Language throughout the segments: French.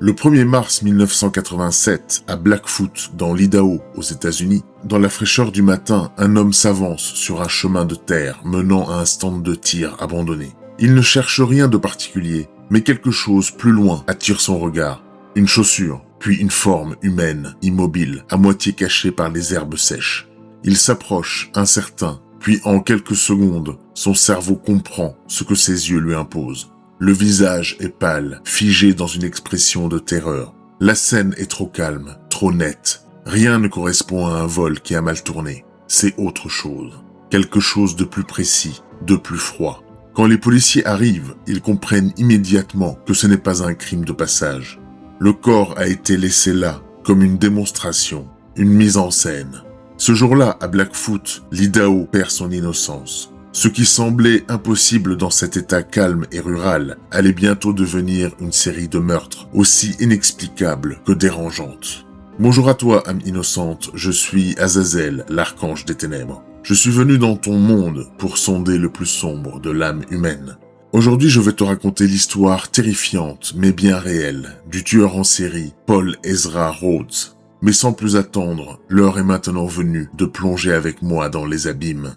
Le 1er mars 1987, à Blackfoot, dans l'Idaho, aux États-Unis, dans la fraîcheur du matin, un homme s'avance sur un chemin de terre menant à un stand de tir abandonné. Il ne cherche rien de particulier, mais quelque chose plus loin attire son regard. Une chaussure, puis une forme humaine, immobile, à moitié cachée par les herbes sèches. Il s'approche, incertain, puis en quelques secondes, son cerveau comprend ce que ses yeux lui imposent. Le visage est pâle, figé dans une expression de terreur. La scène est trop calme, trop nette. Rien ne correspond à un vol qui a mal tourné. C'est autre chose. Quelque chose de plus précis, de plus froid. Quand les policiers arrivent, ils comprennent immédiatement que ce n'est pas un crime de passage. Le corps a été laissé là, comme une démonstration, une mise en scène. Ce jour-là, à Blackfoot, l'Idaho perd son innocence. Ce qui semblait impossible dans cet état calme et rural allait bientôt devenir une série de meurtres aussi inexplicables que dérangeantes. Bonjour à toi, âme innocente, je suis Azazel, l'archange des ténèbres. Je suis venu dans ton monde pour sonder le plus sombre de l'âme humaine. Aujourd'hui, je vais te raconter l'histoire terrifiante, mais bien réelle, du tueur en série, Paul Ezra Rhodes. Mais sans plus attendre, l'heure est maintenant venue de plonger avec moi dans les abîmes.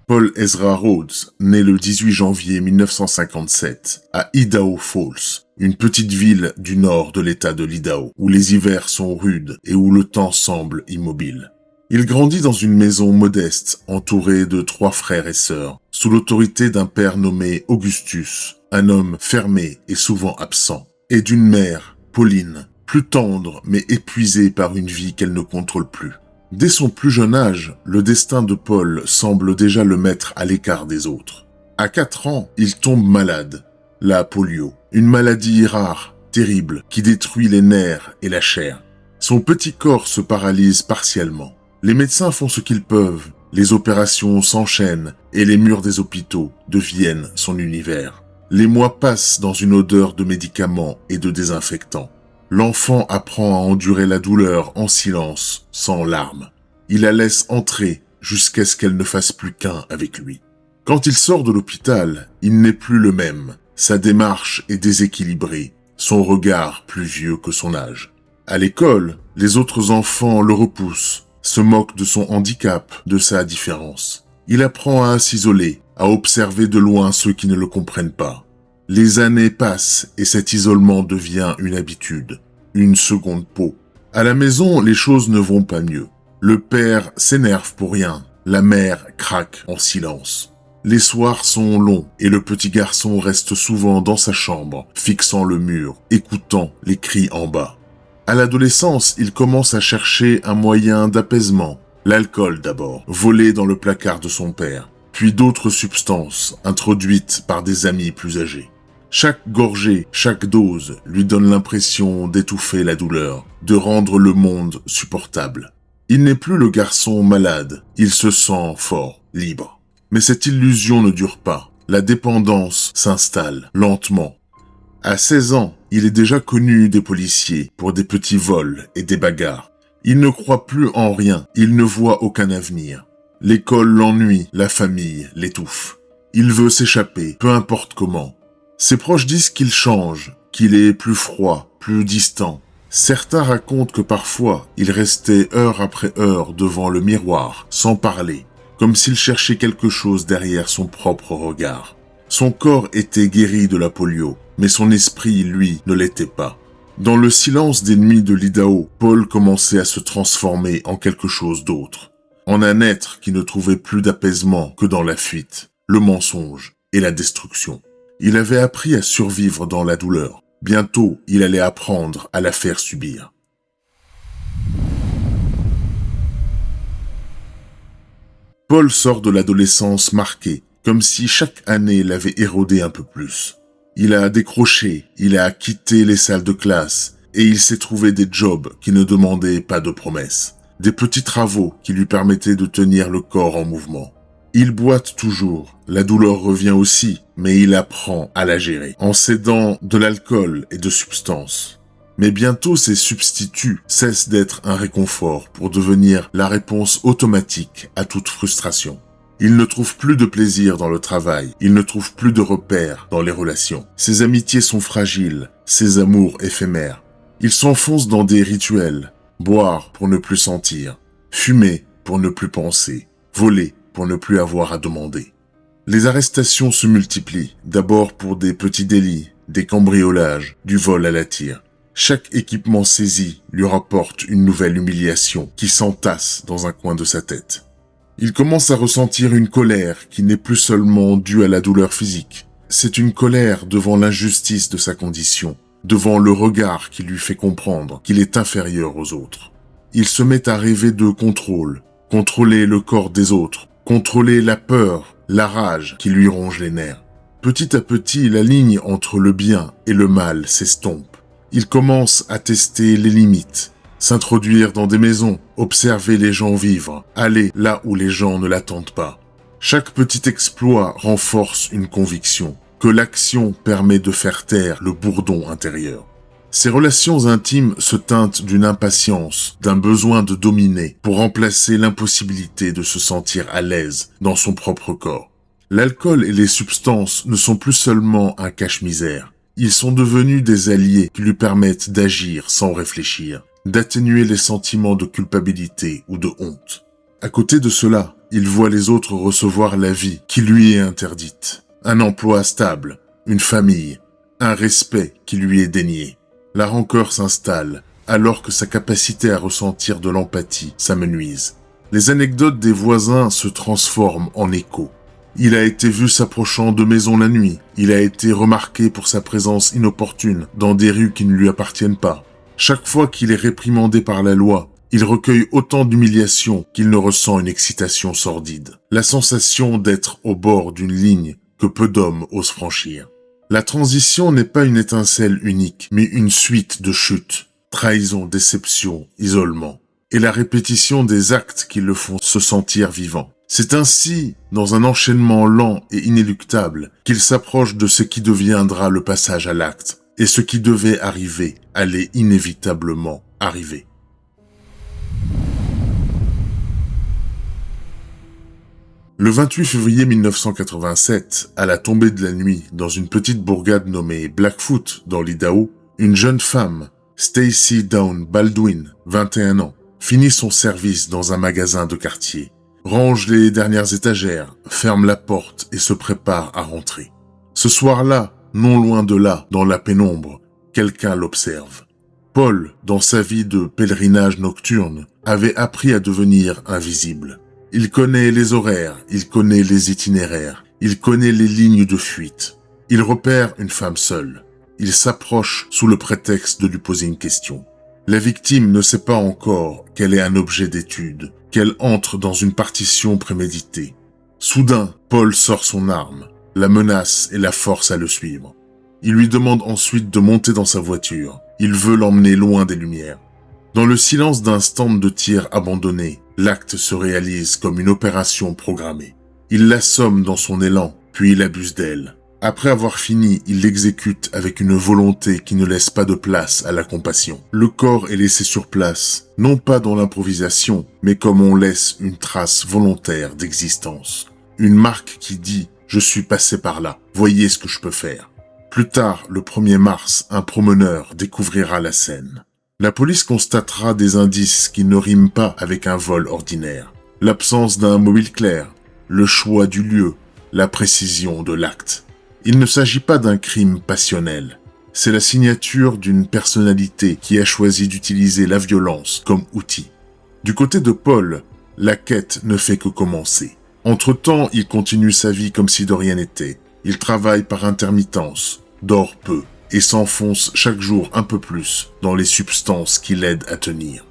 Paul Ezra Rhodes, né le 18 janvier 1957 à Idaho Falls, une petite ville du nord de l'état de l'Idaho, où les hivers sont rudes et où le temps semble immobile. Il grandit dans une maison modeste, entourée de 3 frères et sœurs, sous l'autorité d'un père nommé Augustus, un homme fermé et souvent absent, et d'une mère, Pauline, plus tendre mais épuisée par une vie qu'elle ne contrôle plus. Dès son plus jeune âge, le destin de Paul semble déjà le mettre à l'écart des autres. À 4 ans, il tombe malade, la polio, une maladie rare, terrible, qui détruit les nerfs et la chair. Son petit corps se paralyse partiellement. Les médecins font ce qu'ils peuvent, les opérations s'enchaînent et les murs des hôpitaux deviennent son univers. Les mois passent dans une odeur de médicaments et de désinfectants. L'enfant apprend à endurer la douleur en silence, sans larmes. Il la laisse entrer jusqu'à ce qu'elle ne fasse plus qu'un avec lui. Quand il sort de l'hôpital, il n'est plus le même. Sa démarche est déséquilibrée, son regard plus vieux que son âge. À l'école, les autres enfants le repoussent, se moquent de son handicap, de sa différence. Il apprend à s'isoler, à observer de loin ceux qui ne le comprennent pas. Les années passent et cet isolement devient une habitude, une seconde peau. À la maison, les choses ne vont pas mieux. Le père s'énerve pour rien, la mère craque en silence. Les soirs sont longs et le petit garçon reste souvent dans sa chambre, fixant le mur, écoutant les cris en bas. À l'adolescence, il commence à chercher un moyen d'apaisement. L'alcool d'abord, volé dans le placard de son père, puis d'autres substances introduites par des amis plus âgés. Chaque gorgée, chaque dose lui donne l'impression d'étouffer la douleur, de rendre le monde supportable. Il n'est plus le garçon malade, il se sent fort, libre. Mais cette illusion ne dure pas. La dépendance s'installe lentement. À 16 ans, il est déjà connu des policiers pour des petits vols et des bagarres. Il ne croit plus en rien, il ne voit aucun avenir. L'école l'ennuie, la famille l'étouffe. Il veut s'échapper, peu importe comment. Ses proches disent qu'il change, qu'il est plus froid, plus distant. Certains racontent que parfois, il restait heure après heure devant le miroir, sans parler, comme s'il cherchait quelque chose derrière son propre regard. Son corps était guéri de la polio, mais son esprit, lui, ne l'était pas. Dans le silence des nuits de l'Idaho, Paul commençait à se transformer en quelque chose d'autre. En un être qui ne trouvait plus d'apaisement que dans la fuite, le mensonge et la destruction. Il avait appris à survivre dans la douleur. Bientôt, il allait apprendre à la faire subir. Paul sort de l'adolescence marqué, comme si chaque année l'avait érodé un peu plus. Il a décroché, il a quitté les salles de classe, et il s'est trouvé des jobs qui ne demandaient pas de promesses. Des petits travaux qui lui permettaient de tenir le corps en mouvement. Il boite toujours, la douleur revient aussi, mais il apprend à la gérer, en s'aidant de l'alcool et de substances. Mais bientôt ces substituts cessent d'être un réconfort pour devenir la réponse automatique à toute frustration. Il ne trouve plus de plaisir dans le travail, il ne trouve plus de repères dans les relations. Ses amitiés sont fragiles, ses amours éphémères. Il s'enfonce dans des rituels, boire pour ne plus sentir, fumer pour ne plus penser, voler pour ne plus avoir à demander. Les arrestations se multiplient, d'abord pour des petits délits, des cambriolages, du vol à la tire. Chaque équipement saisi lui rapporte une nouvelle humiliation qui s'entasse dans un coin de sa tête. Il commence à ressentir une colère qui n'est plus seulement due à la douleur physique. C'est une colère devant l'injustice de sa condition, devant le regard qui lui fait comprendre qu'il est inférieur aux autres. Il se met à rêver de contrôle, contrôler le corps des autres, contrôler la peur, la rage qui lui ronge les nerfs. Petit à petit, la ligne entre le bien et le mal s'estompe. Il commence à tester les limites, s'introduire dans des maisons, observer les gens vivre, aller là où les gens ne l'attendent pas. Chaque petit exploit renforce une conviction, que l'action permet de faire taire le bourdon intérieur. Ses relations intimes se teintent d'une impatience, d'un besoin de dominer pour remplacer l'impossibilité de se sentir à l'aise dans son propre corps. L'alcool et les substances ne sont plus seulement un cache-misère. Ils sont devenus des alliés qui lui permettent d'agir sans réfléchir, d'atténuer les sentiments de culpabilité ou de honte. À côté de cela, il voit les autres recevoir la vie qui lui est interdite. Un emploi stable, une famille, un respect qui lui est dénié. La rancœur s'installe, alors que sa capacité à ressentir de l'empathie s'amenuise. Les anecdotes des voisins se transforment en échos. Il a été vu s'approchant de maisons la nuit. Il a été remarqué pour sa présence inopportune dans des rues qui ne lui appartiennent pas. Chaque fois qu'il est réprimandé par la loi, il recueille autant d'humiliation qu'il ne ressent une excitation sordide. La sensation d'être au bord d'une ligne que peu d'hommes osent franchir. La transition n'est pas une étincelle unique, mais une suite de chutes, trahison, déception, isolement, et la répétition des actes qui le font se sentir vivant. C'est ainsi, dans un enchaînement lent et inéluctable, qu'il s'approche de ce qui deviendra le passage à l'acte, et ce qui devait arriver allait inévitablement arriver. Le 28 février 1987, à la tombée de la nuit, dans une petite bourgade nommée Blackfoot dans l'Idaho, une jeune femme, Stacy Dawn Baldwin, 21 ans, finit son service dans un magasin de quartier, range les dernières étagères, ferme la porte et se prépare à rentrer. Ce soir-là, non loin de là, dans la pénombre, quelqu'un l'observe. Paul, dans sa vie de pèlerinage nocturne, avait appris à devenir invisible. Il connaît les horaires, il connaît les itinéraires, il connaît les lignes de fuite. Il repère une femme seule. Il s'approche sous le prétexte de lui poser une question. La victime ne sait pas encore qu'elle est un objet d'étude, qu'elle entre dans une partition préméditée. Soudain, Paul sort son arme, la menace et la force à le suivre. Il lui demande ensuite de monter dans sa voiture. Il veut l'emmener loin des lumières. Dans le silence d'un stand de tir abandonné, l'acte se réalise comme une opération programmée. Il l'assomme dans son élan, puis il abuse d'elle. Après avoir fini, il l'exécute avec une volonté qui ne laisse pas de place à la compassion. Le corps est laissé sur place, non pas dans l'improvisation, mais comme on laisse une trace volontaire d'existence. Une marque qui dit « Je suis passé par là, voyez ce que je peux faire ». Plus tard, le 1er mars, un promeneur découvrira la scène. La police constatera des indices qui ne riment pas avec un vol ordinaire. L'absence d'un mobile clair, le choix du lieu, la précision de l'acte. Il ne s'agit pas d'un crime passionnel. C'est la signature d'une personnalité qui a choisi d'utiliser la violence comme outil. Du côté de Paul, la quête ne fait que commencer. Entre-temps, il continue sa vie comme si de rien n'était. Il travaille par intermittence, dort peu et s'enfonce chaque jour un peu plus dans les substances qui l'aident à tenir.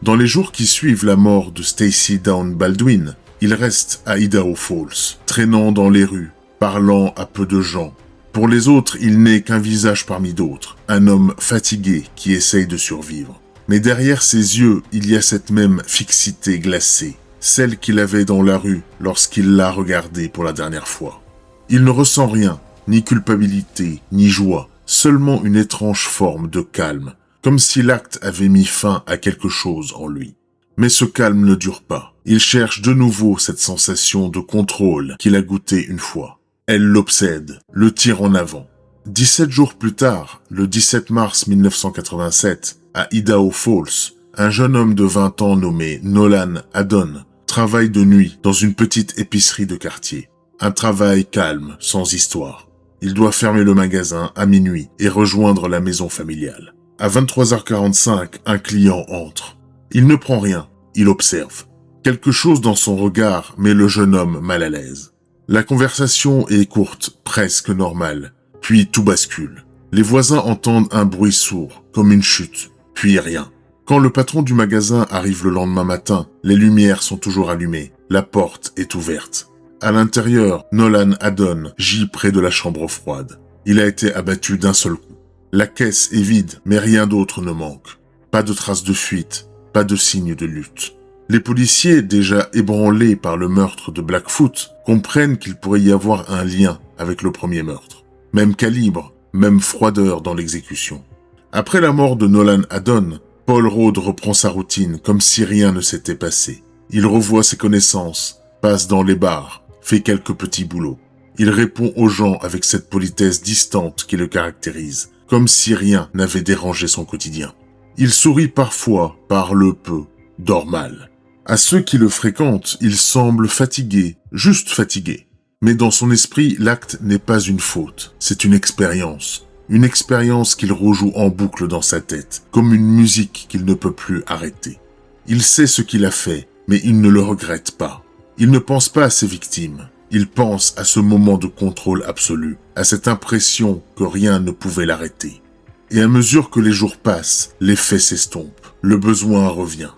Dans les jours qui suivent la mort de Stacy Dawn Baldwin, il reste à Idaho Falls, traînant dans les rues, parlant à peu de gens, Pour les autres, il n'est qu'un visage parmi d'autres, un homme fatigué qui essaye de survivre. Mais derrière ses yeux, il y a cette même fixité glacée, celle qu'il avait dans la rue lorsqu'il l'a regardé pour la dernière fois. Il ne ressent rien, ni culpabilité, ni joie, seulement une étrange forme de calme, comme si l'acte avait mis fin à quelque chose en lui. Mais ce calme ne dure pas. Il cherche de nouveau cette sensation de contrôle qu'il a goûtée une fois. Elle l'obsède, le tire en avant. 17 jours plus tard, le 17 mars 1987, à Idaho Falls, un jeune homme de 20 ans nommé Nolan Haddon travaille de nuit dans une petite épicerie de quartier. Un travail calme, sans histoire. Il doit fermer le magasin à minuit et rejoindre la maison familiale. À 23h45, un client entre. Il ne prend rien, il observe. Quelque chose dans son regard met le jeune homme mal à l'aise. La conversation est courte, presque normale, puis tout bascule. Les voisins entendent un bruit sourd, comme une chute, puis rien. Quand le patron du magasin arrive le lendemain matin, les lumières sont toujours allumées, la porte est ouverte. À l'intérieur, Nolan Haddon gît près de la chambre froide. Il a été abattu d'un seul coup. La caisse est vide, mais rien d'autre ne manque. Pas de traces de fuite, pas de signe de lutte. Les policiers, déjà ébranlés par le meurtre de Blackfoot, comprennent qu'il pourrait y avoir un lien avec le premier meurtre. Même calibre, même froideur dans l'exécution. Après la mort de Nolan Haddon, Paul Rhodes reprend sa routine comme si rien ne s'était passé. Il revoit ses connaissances, passe dans les bars, fait quelques petits boulots. Il répond aux gens avec cette politesse distante qui le caractérise, comme si rien n'avait dérangé son quotidien. Il sourit parfois, parle peu, dort mal. À ceux qui le fréquentent, il semble fatigué, juste fatigué. Mais dans son esprit, l'acte n'est pas une faute, c'est une expérience. Une expérience qu'il rejoue en boucle dans sa tête, comme une musique qu'il ne peut plus arrêter. Il sait ce qu'il a fait, mais il ne le regrette pas. Il ne pense pas à ses victimes. Il pense à ce moment de contrôle absolu, à cette impression que rien ne pouvait l'arrêter. Et à mesure que les jours passent, l'effet s'estompe, le besoin revient.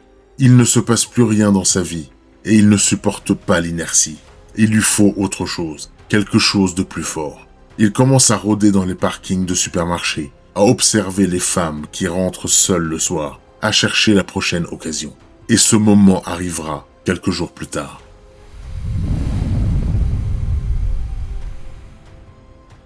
Il ne se passe plus rien dans sa vie, et il ne supporte pas l'inertie. Il lui faut autre chose, quelque chose de plus fort. Il commence à rôder dans les parkings de supermarchés, à observer les femmes qui rentrent seules le soir, à chercher la prochaine occasion. Et ce moment arrivera quelques jours plus tard.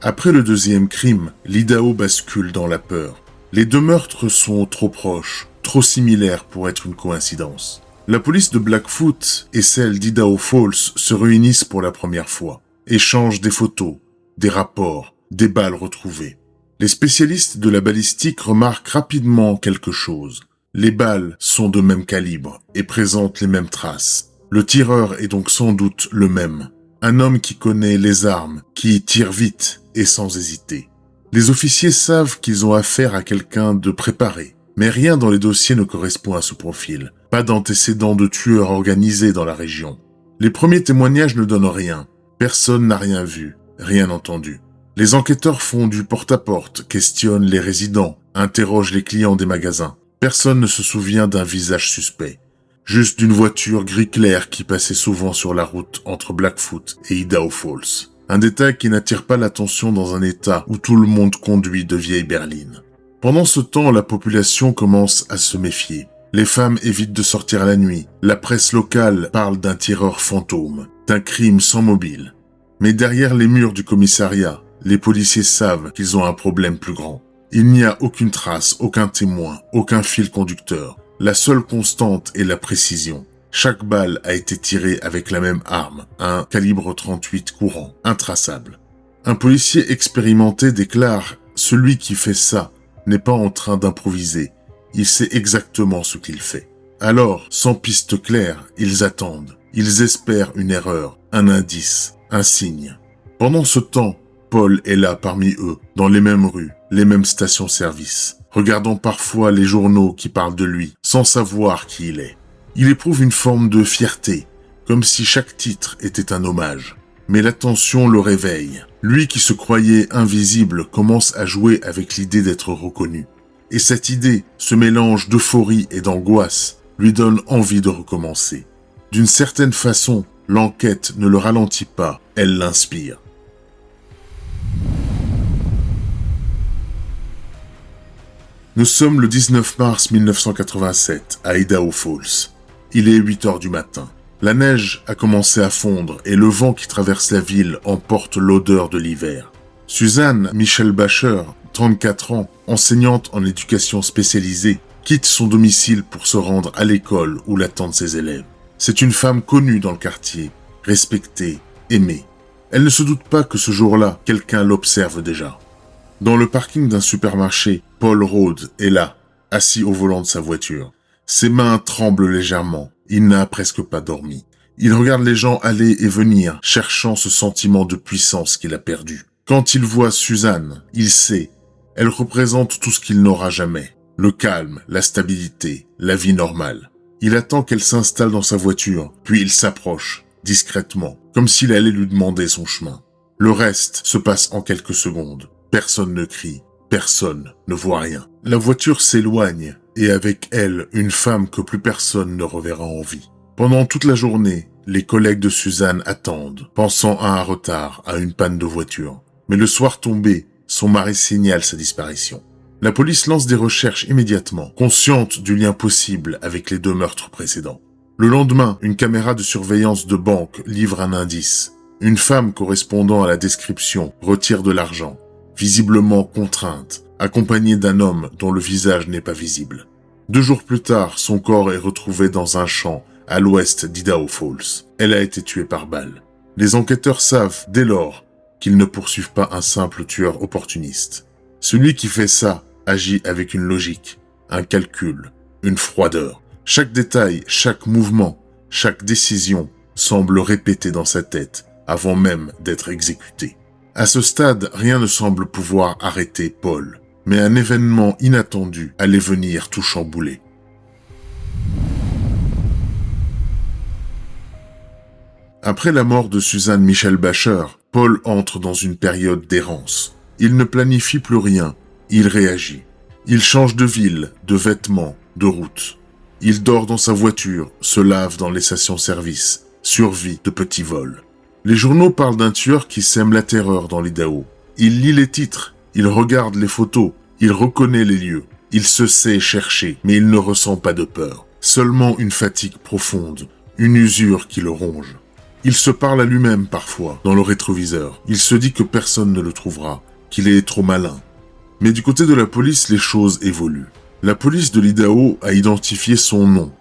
Après le deuxième crime, l'Idaho bascule dans la peur. Les deux meurtres sont trop proches, trop similaires pour être une coïncidence. La police de Blackfoot et celle d'Idaho Falls se réunissent pour la première fois, échangent des photos, des rapports, des balles retrouvées. Les spécialistes de la balistique remarquent rapidement quelque chose. Les balles sont de même calibre et présentent les mêmes traces. Le tireur est donc sans doute le même. Un homme qui connaît les armes, qui tire vite et sans hésiter. Les officiers savent qu'ils ont affaire à quelqu'un de préparé, mais rien dans les dossiers ne correspond à ce profil. Pas d'antécédents de tueurs organisés dans la région. Les premiers témoignages ne donnent rien. Personne n'a rien vu, rien entendu. Les enquêteurs font du porte-à-porte, questionnent les résidents, interrogent les clients des magasins. Personne ne se souvient d'un visage suspect. Juste d'une voiture gris clair qui passait souvent sur la route entre Blackfoot et Idaho Falls. Un détail qui n'attire pas l'attention dans un état où tout le monde conduit de vieille berline. Pendant ce temps, la population commence à se méfier. Les femmes évitent de sortir la nuit. La presse locale parle d'un tireur fantôme, d'un crime sans mobile. Mais derrière les murs du commissariat, les policiers savent qu'ils ont un problème plus grand. Il n'y a aucune trace, aucun témoin, aucun fil conducteur. La seule constante est la précision. Chaque balle a été tirée avec la même arme, un calibre 38 courant, intraçable. Un policier expérimenté déclare « Celui qui fait ça n'est pas en train d'improviser. Il sait exactement ce qu'il fait. » Alors, sans piste claire, ils attendent. Ils espèrent une erreur, un indice, un signe. Pendant ce temps, Paul est là parmi eux, dans les mêmes rues, les mêmes stations-service, regardant parfois les journaux qui parlent de lui, sans savoir qui il est. Il éprouve une forme de fierté, comme si chaque titre était un hommage. Mais l'attention le réveille. Lui qui se croyait invisible commence à jouer avec l'idée d'être reconnu. Et cette idée, ce mélange d'euphorie et d'angoisse, lui donne envie de recommencer. D'une certaine façon, l'enquête ne le ralentit pas, elle l'inspire. Nous sommes le 19 mars 1987 à Idaho Falls. Il est 8 heures du matin. La neige a commencé à fondre et le vent qui traverse la ville emporte l'odeur de l'hiver. Suzanne Michelle Bacher, 34 ans, enseignante en éducation spécialisée, quitte son domicile pour se rendre à l'école où l'attendent ses élèves. C'est une femme connue dans le quartier, respectée, aimée. Elle ne se doute pas que ce jour-là, quelqu'un l'observe déjà. Dans le parking d'un supermarché, Paul Rhodes est là, assis au volant de sa voiture. Ses mains tremblent légèrement. Il n'a presque pas dormi. Il regarde les gens aller et venir, cherchant ce sentiment de puissance qu'il a perdu. Quand il voit Suzanne, il sait. Elle représente tout ce qu'il n'aura jamais. Le calme, la stabilité, la vie normale. Il attend qu'elle s'installe dans sa voiture, puis il s'approche, discrètement, comme s'il allait lui demander son chemin. Le reste se passe en quelques secondes. Personne ne crie, personne ne voit rien. La voiture s'éloigne, et avec elle, une femme que plus personne ne reverra en vie. Pendant toute la journée, les collègues de Suzanne attendent, pensant à un retard, à une panne de voiture. Mais le soir tombé, son mari signale sa disparition. La police lance des recherches immédiatement, consciente du lien possible avec les 2 meurtres précédents. Le lendemain, une caméra de surveillance de banque livre un indice. Une femme correspondant à la description retire de l'argent, visiblement contrainte, accompagnée d'un homme dont le visage n'est pas visible. 2 jours plus tard, son corps est retrouvé dans un champ à l'ouest d'Idaho Falls. Elle a été tuée par balle. Les enquêteurs savent, dès lors, qu'ils ne poursuivent pas un simple tueur opportuniste. Celui qui fait ça agit avec une logique, un calcul, une froideur. Chaque détail, chaque mouvement, chaque décision semble répété dans sa tête avant même d'être exécuté. À ce stade, rien ne semble pouvoir arrêter Paul, mais un événement inattendu allait venir tout chambouler. Après la mort de Suzanne Michelle Bacher, Paul entre dans une période d'errance. Il ne planifie plus rien, il réagit. Il change de ville, de vêtements, de route. Il dort dans sa voiture, se lave dans les stations-service, survit de petits vols. Les journaux parlent d'un tueur qui sème la terreur dans l'Idaho. Il lit les titres, il regarde les photos, il reconnaît les lieux. Il se sait chercher, mais il ne ressent pas de peur. Seulement une fatigue profonde, une usure qui le ronge. Il se parle à lui-même parfois, dans le rétroviseur. Il se dit que personne ne le trouvera, qu'il est trop malin. Mais du côté de la police, les choses évoluent. La police de l'Idaho a identifié son nom.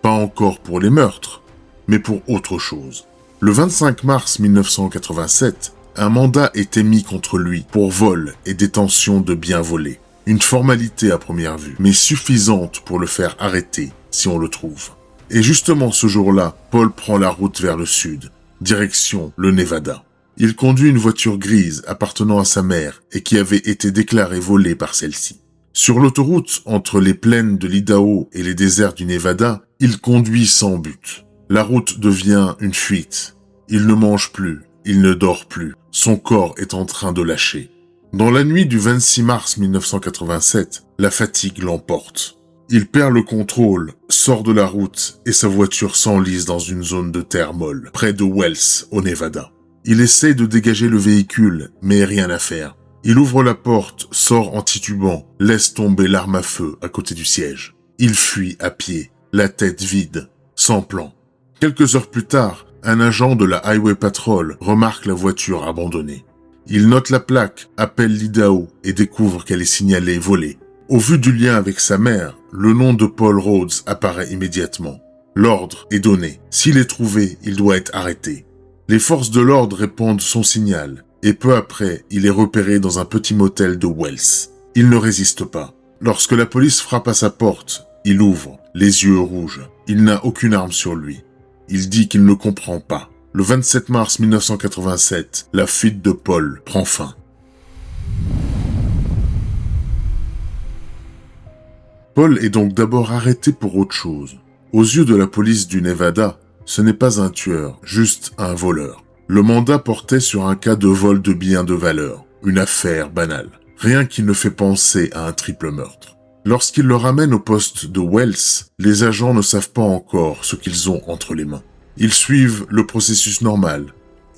Pas encore pour les meurtres, mais pour autre chose. Le 25 mars 1987, un mandat est émis contre lui pour vol et détention de biens volés. Une formalité à première vue, mais suffisante pour le faire arrêter si on le trouve. Et justement ce jour-là, Paul prend la route vers le sud, direction le Nevada. Il conduit une voiture grise appartenant à sa mère et qui avait été déclarée volée par celle-ci. Sur l'autoroute, entre les plaines de l'Idaho et les déserts du Nevada, il conduit sans but. La route devient une fuite. Il ne mange plus, il ne dort plus. Son corps est en train de lâcher. Dans la nuit du 26 mars 1987, la fatigue l'emporte. Il perd le contrôle, sort de la route et sa voiture s'enlise dans une zone de terre molle, près de Wells, au Nevada. Il essaye de dégager le véhicule, mais rien à faire. Il ouvre la porte, sort en titubant, laisse tomber l'arme à feu à côté du siège. Il fuit à pied, la tête vide, sans plan. Quelques heures plus tard, un agent de la Highway Patrol remarque la voiture abandonnée. Il note la plaque, appelle l'Idaho et découvre qu'elle est signalée volée. Au vu du lien avec sa mère, le nom de Paul Rhodes apparaît immédiatement. L'ordre est donné. S'il est trouvé, il doit être arrêté. Les forces de l'ordre répondent son signal, et peu après, il est repéré dans un petit motel de Wells. Il ne résiste pas. Lorsque la police frappe à sa porte, il ouvre, les yeux rouges. Il n'a aucune arme sur lui. Il dit qu'il ne comprend pas. Le 27 mars 1987, la fuite de Paul prend fin. Paul est donc d'abord arrêté pour autre chose. Aux yeux de la police du Nevada, ce n'est pas un tueur, juste un voleur. Le mandat portait sur un cas de vol de biens de valeur, une affaire banale. Rien qui ne fait penser à un triple meurtre. Lorsqu'ils le ramènent au poste de Wells, les agents ne savent pas encore ce qu'ils ont entre les mains. Ils suivent le processus normal.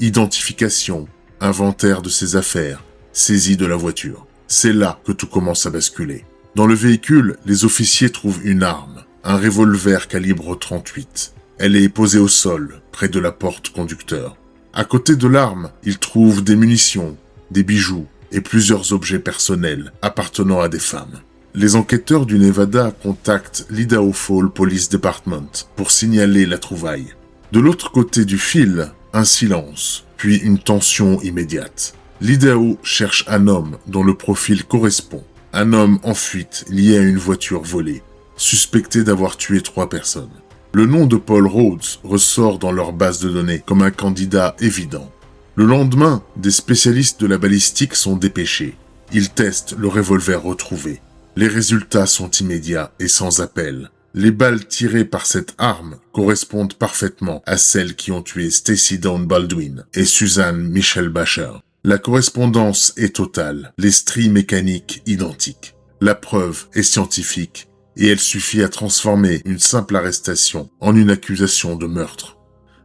Identification, inventaire de ses affaires, saisie de la voiture. C'est là que tout commence à basculer. Dans le véhicule, les officiers trouvent une arme, un revolver calibre 38. Elle est posée au sol, près de la porte conducteur. À côté de l'arme, ils trouvent des munitions, des bijoux et plusieurs objets personnels appartenant à des femmes. Les enquêteurs du Nevada contactent l'Idaho Falls Police Department pour signaler la trouvaille. De l'autre côté du fil, un silence, puis une tension immédiate. L'Idaho cherche un homme dont le profil correspond. Un homme en fuite lié à une voiture volée, suspecté d'avoir tué 3 personnes. Le nom de Paul Rhodes ressort dans leur base de données comme un candidat évident. Le lendemain, des spécialistes de la balistique sont dépêchés. Ils testent le revolver retrouvé. Les résultats sont immédiats et sans appel. Les balles tirées par cette arme correspondent parfaitement à celles qui ont tué Stacey Dawn Baldwin et Suzanne Michelle Basher. La correspondance est totale, les stries mécaniques identiques. La preuve est scientifique et elle suffit à transformer une simple arrestation en une accusation de meurtre.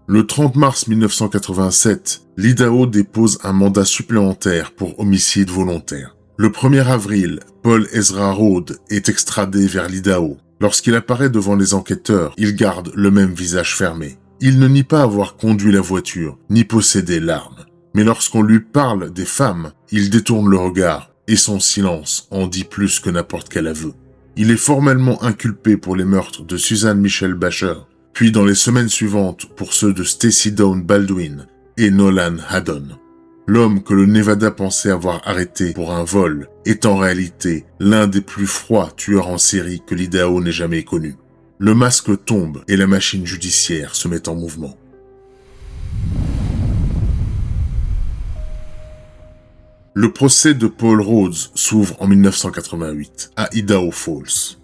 Le 30 mars 1987, l'Idaho dépose un mandat supplémentaire pour homicide volontaire. Le 1er avril, Paul Ezra Rhodes est extradé vers l'Idaho. Lorsqu'il apparaît devant les enquêteurs, il garde le même visage fermé. Il ne nie pas avoir conduit la voiture, ni possédé l'arme. Mais lorsqu'on lui parle des femmes, il détourne le regard, et son silence en dit plus que n'importe quel aveu. Il est formellement inculpé pour les meurtres de Suzanne Michelle Basher, puis dans les semaines suivantes pour ceux de Stacey Dawn Baldwin et Nolan Haddon. L'homme que le Nevada pensait avoir arrêté pour un vol est en réalité l'un des plus froids tueurs en série que l'Idaho n'ait jamais connu. Le masque tombe et la machine judiciaire se met en mouvement. Le procès de Paul Rhodes s'ouvre en 1988 à Idaho Falls.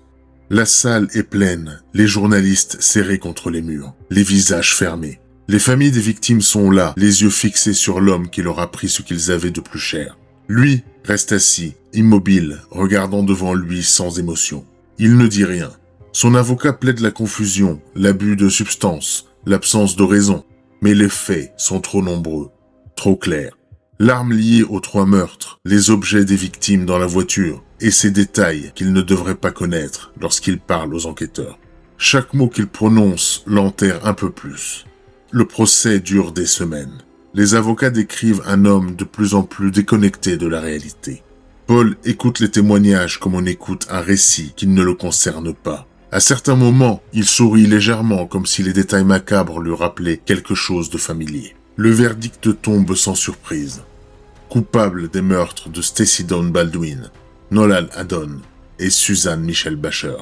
La salle est pleine, les journalistes serrés contre les murs, les visages fermés. Les familles des victimes sont là, les yeux fixés sur l'homme qui leur a pris ce qu'ils avaient de plus cher. Lui reste assis, immobile, regardant devant lui sans émotion. Il ne dit rien. Son avocat plaide la confusion, l'abus de substances, l'absence de raison. Mais les faits sont trop nombreux, trop clairs. L'arme liée aux 3 meurtres, les objets des victimes dans la voiture, et ces détails qu'il ne devrait pas connaître lorsqu'il parle aux enquêteurs. Chaque mot qu'il prononce l'enterre un peu plus. Le procès dure des semaines. Les avocats décrivent un homme de plus en plus déconnecté de la réalité. Paul écoute les témoignages comme on écoute un récit qui ne le concerne pas. À certains moments, il sourit légèrement comme si les détails macabres lui rappelaient quelque chose de familier. Le verdict tombe sans surprise. Coupable des meurtres de Stacey Dawn Baldwin, Nolan Haddon et Suzanne Michelle Basher.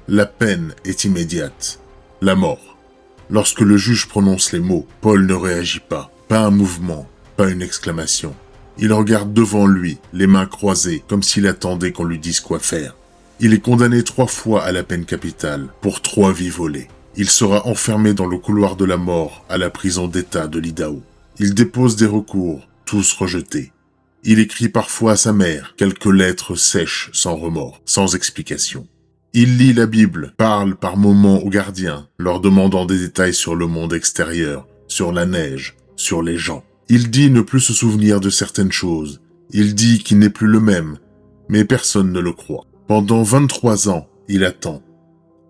La peine est immédiate. La mort. Lorsque le juge prononce les mots, Paul ne réagit pas. Pas un mouvement, pas une exclamation. Il regarde devant lui, les mains croisées, comme s'il attendait qu'on lui dise quoi faire. Il est condamné 3 fois à la peine capitale, pour 3 vies volées. Il sera enfermé dans le couloir de la mort à la prison d'État de l'Idaho. Il dépose des recours, tous rejetés. Il écrit parfois à sa mère quelques lettres sèches sans remords, sans explication. Il lit la Bible, parle par moments aux gardiens, leur demandant des détails sur le monde extérieur, sur la neige, sur les gens. Il dit ne plus se souvenir de certaines choses. Il dit qu'il n'est plus le même, mais personne ne le croit. Pendant 23 ans, il attend.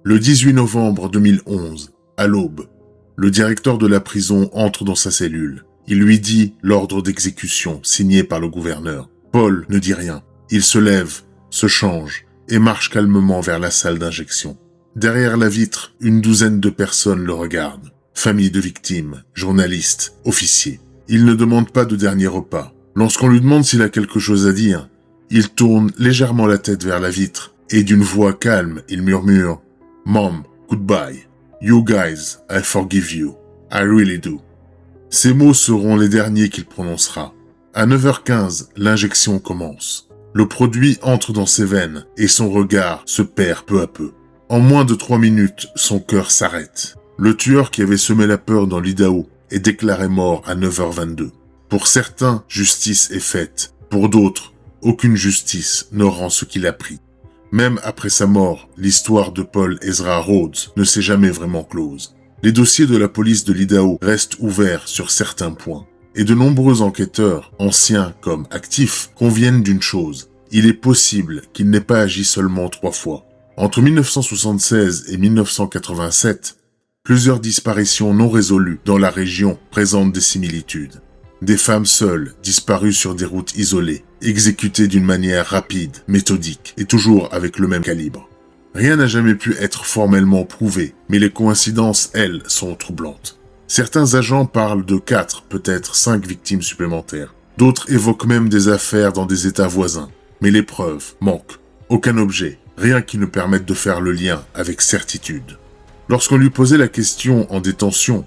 Le 18 novembre 2011, à l'aube, le directeur de la prison entre dans sa cellule. Il lui dit l'ordre d'exécution signé par le gouverneur. Paul ne dit rien. Il se lève, se change et marche calmement vers la salle d'injection. Derrière la vitre, une douzaine de personnes le regardent. Famille de victimes, journalistes, officiers. Il ne demande pas de dernier repas. Lorsqu'on lui demande s'il a quelque chose à dire, il tourne légèrement la tête vers la vitre et d'une voix calme, il murmure « Mom, goodbye. You guys, I forgive you. I really do. » Ces mots seront les derniers qu'il prononcera. À 9h15, l'injection commence. Le produit entre dans ses veines et son regard se perd peu à peu. En moins de 3 minutes, son cœur s'arrête. Le tueur qui avait semé la peur dans l'Idaho est déclaré mort à 9h22. Pour certains, justice est faite. Pour d'autres, aucune justice ne rend ce qu'il a pris. Même après sa mort, l'histoire de Paul Ezra Rhodes ne s'est jamais vraiment close. Les dossiers de la police de l'Idaho restent ouverts sur certains points. Et de nombreux enquêteurs, anciens comme actifs, conviennent d'une chose. Il est possible qu'il n'ait pas agi seulement 3 fois. Entre 1976 et 1987, plusieurs disparitions non résolues dans la région présentent des similitudes. Des femmes seules, disparues sur des routes isolées, exécutées d'une manière rapide, méthodique et toujours avec le même calibre. Rien n'a jamais pu être formellement prouvé, mais les coïncidences, elles, sont troublantes. Certains agents parlent de 4, peut-être 5 victimes supplémentaires. D'autres évoquent même des affaires dans des États voisins. Mais les preuves manquent. Aucun objet, rien qui ne permette de faire le lien avec certitude. Lorsqu'on lui posait la question en détention,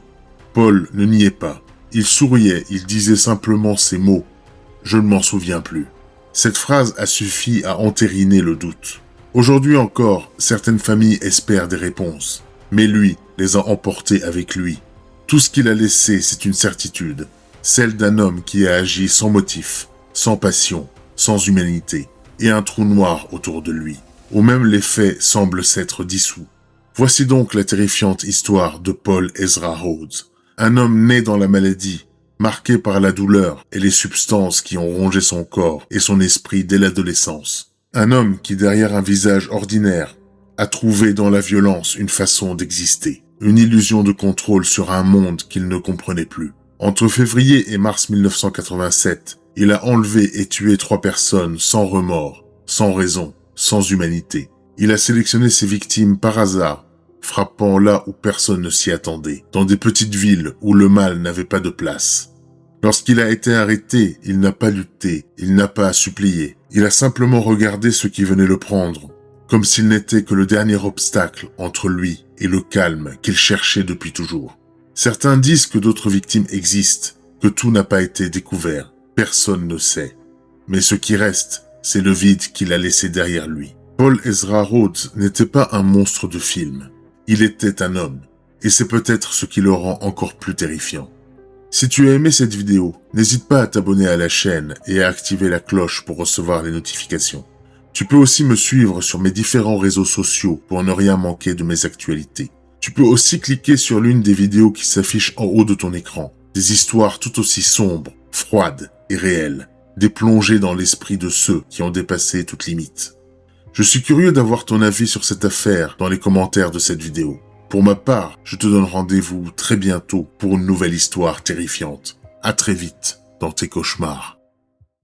Paul ne niait pas. Il souriait, il disait simplement ces mots « Je ne m'en souviens plus ». Cette phrase a suffi à entériner le doute. Aujourd'hui encore, certaines familles espèrent des réponses, mais lui les a emportées avec lui. Tout ce qu'il a laissé, c'est une certitude, celle d'un homme qui a agi sans motif, sans passion, sans humanité, et un trou noir autour de lui, où même les faits semblent s'être dissous. Voici donc la terrifiante histoire de Paul Ezra Rhodes, un homme né dans la maladie, marqué par la douleur et les substances qui ont rongé son corps et son esprit dès l'adolescence. Un homme qui, derrière un visage ordinaire, a trouvé dans la violence une façon d'exister, une illusion de contrôle sur un monde qu'il ne comprenait plus. Entre février et mars 1987, il a enlevé et tué 3 personnes sans remords, sans raison, sans humanité. Il a sélectionné ses victimes par hasard, frappant là où personne ne s'y attendait, dans des petites villes où le mal n'avait pas de place. Lorsqu'il a été arrêté, il n'a pas lutté, il n'a pas supplié. Il a simplement regardé ceux qui venaient le prendre, comme s'il n'était que le dernier obstacle entre lui et le calme qu'il cherchait depuis toujours. Certains disent que d'autres victimes existent, que tout n'a pas été découvert. Personne ne sait. Mais ce qui reste, c'est le vide qu'il a laissé derrière lui. Paul Ezra Rhodes n'était pas un monstre de film. Il était un homme. Et c'est peut-être ce qui le rend encore plus terrifiant. Si tu as aimé cette vidéo, n'hésite pas à t'abonner à la chaîne et à activer la cloche pour recevoir les notifications. Tu peux aussi me suivre sur mes différents réseaux sociaux pour ne rien manquer de mes actualités. Tu peux aussi cliquer sur l'une des vidéos qui s'affichent en haut de ton écran. Des histoires tout aussi sombres, froides et réelles. Des plongées dans l'esprit de ceux qui ont dépassé toute limite. Je suis curieux d'avoir ton avis sur cette affaire dans les commentaires de cette vidéo. Pour ma part, je te donne rendez-vous très bientôt pour une nouvelle histoire terrifiante. À très vite dans tes cauchemars.